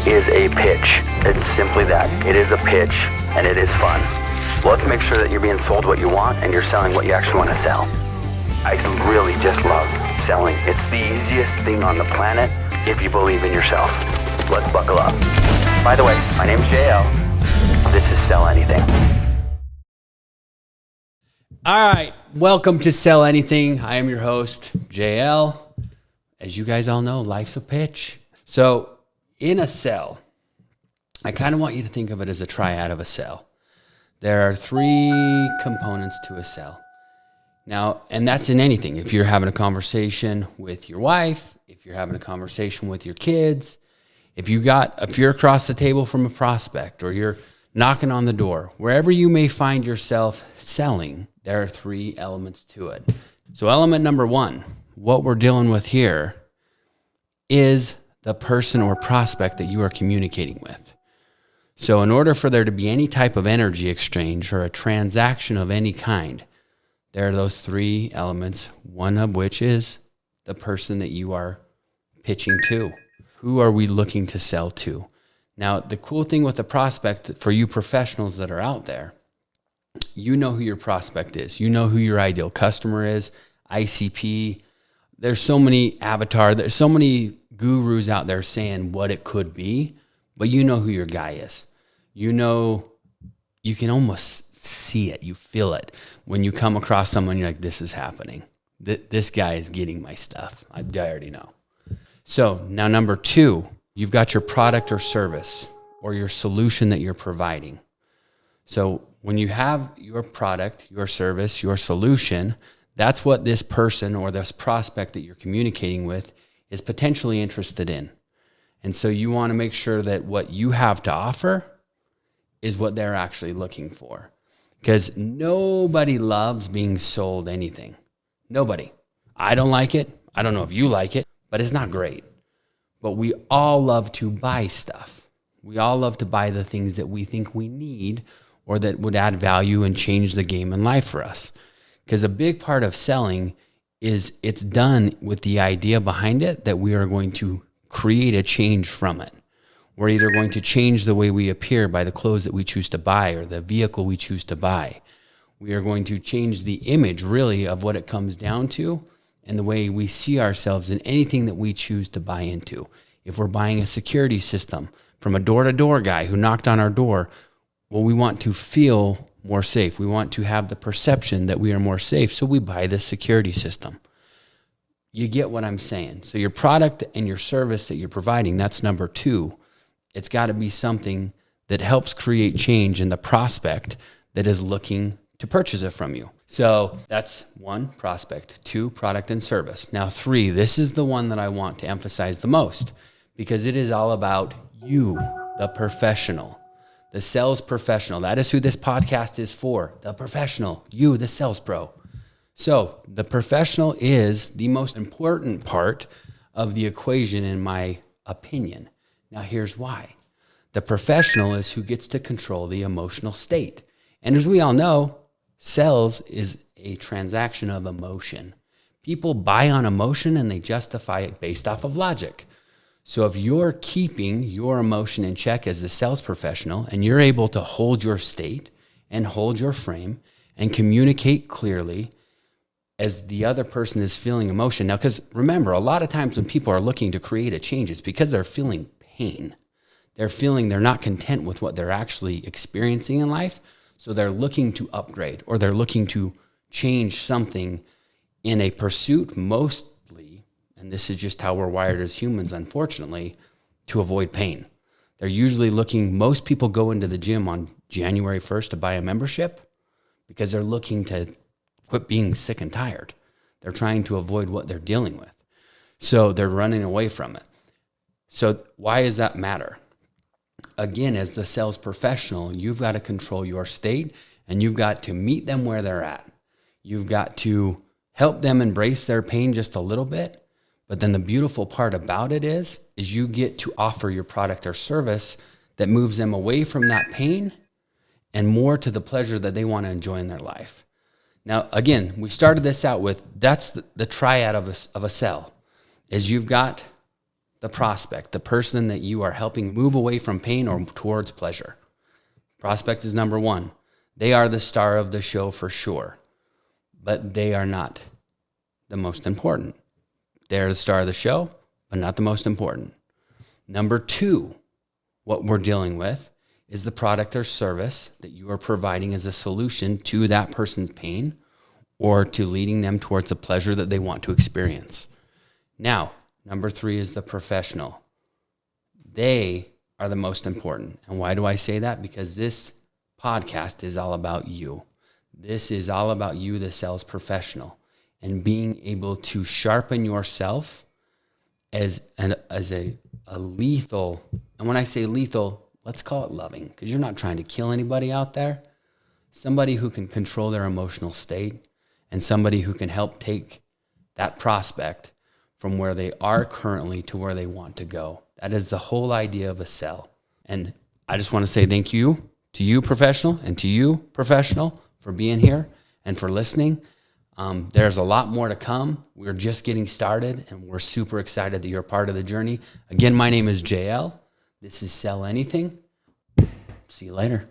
is a pitch. It's simply that. It is a pitch, and it is fun. Let's make sure that you're being sold what you want and you're selling what you actually want to sell. I really just love selling. It's the easiest thing on the planet if you believe in yourself. Let's buckle up. By the way, my name's JL. This is Sell Anything. All right, welcome to Sell Anything. I am your host, JL. As you guys all know, life's a pitch. So in a sell, I kind of want you to think of it as a triad of a sell. There are three components to a sell. Now, and that's in anything. If you're having a conversation with your wife, if you're having a conversation with your kids, if you're across the table from a prospect or you're knocking on the door, wherever you may find yourself selling, there are three elements to it. So element number one, what we're dealing with here is the person or prospect that you are communicating with. So in order for there to be any type of energy exchange or a transaction of any kind, there are those three elements, one of which is the person that you are pitching to. Who are we looking to sell to? Now, the cool thing with the prospect, for you professionals that are out there, you know who your prospect is. You know who your ideal customer is, ICP. There's so many there's so many gurus out there saying what it could be, but you know who your guy is. You know, you can almost see it. You feel it. When you come across someone, you're like, this is happening. This guy is getting my stuff. I already know. So now number two, you've got your product or service or your solution that you're providing. So when you have your product, your service, your solution, that's what this person or this prospect that you're communicating with is potentially interested in. And so you want to make sure that what you have to offer is what they're actually looking for. Because nobody loves being sold anything. Nobody. I don't like it. I don't know if you like it, but it's not great. But we all love to buy stuff. We all love to buy the things that we think we need or that would add value and change the game in life for us. Because a big part of selling is it's done with the idea behind it that we are going to create a change from it. We're either going to change the way we appear by the clothes that we choose to buy or the vehicle we choose to buy. We are going to change the image really of what it comes down to and the way we see ourselves in anything that we choose to buy into. If we're buying a security system from a door-to-door guy who knocked on our door, well, we want to feel more safe. We want to have the perception that we are more safe, so we buy this security system. You get what I'm saying? So your product and your service that you're providing, that's number two. It's got to be something that helps create change in the prospect that is looking to purchase it from you. So that's one, prospect. Two, product and service. Now three, this is the one that I want to emphasize the most because it is all about you, the professional, the sales professional. That is who this podcast is for, the professional, you, the sales pro. So the professional is the most important part of the equation in my opinion. Now here's why. The professional is who gets to control the emotional state. And as we all know, sales is a transaction of emotion. People buy on emotion and they justify it based off of logic. So if you're keeping your emotion in check as a sales professional and you're able to hold your state and hold your frame and communicate clearly as the other person is feeling emotion. Now, because remember, a lot of times when people are looking to create a change, it's because they're feeling pain. They're feeling they're not content with what they're actually experiencing in life. So they're looking to upgrade or they're looking to change something in a pursuit mostly, and this is just how we're wired as humans, unfortunately, to avoid pain. They're usually looking, most people go into the gym on January 1st to buy a membership because they're looking to quit being sick and tired. They're trying to avoid what they're dealing with. So they're running away from it. So why does that matter? Again, as the sales professional, you've got to control your state and you've got to meet them where they're at. You've got to help them embrace their pain just a little bit. But then the beautiful part about it is you get to offer your product or service that moves them away from that pain and more to the pleasure that they want to enjoy in their life. Now, again, we started this out with, that's the triad of a sell, is you've got the prospect, the person that you are helping move away from pain or towards pleasure. Prospect is number one. They are the star of the show for sure, but they are not the most important. They're the star of the show, but not the most important. Number two, what we're dealing with is the product or service that you are providing as a solution to that person's pain or to leading them towards the pleasure that they want to experience. Now, number three is the professional. They are the most important. And why do I say that? Because this podcast is all about you. This is all about you, the sales professional, and being able to sharpen yourself as a lethal, and when I say lethal, let's call it loving, because you're not trying to kill anybody out there. Somebody who can control their emotional state and somebody who can help take that prospect from where they are currently to where they want to go. That is the whole idea of a sell. And I just want to say thank you to you, professional, and to you, professional, for being here and for listening. There's a lot more to come. We're just getting started, and we're super excited that you're a part of the journey. Again, my name is JL. This is Sell Anything. See you later.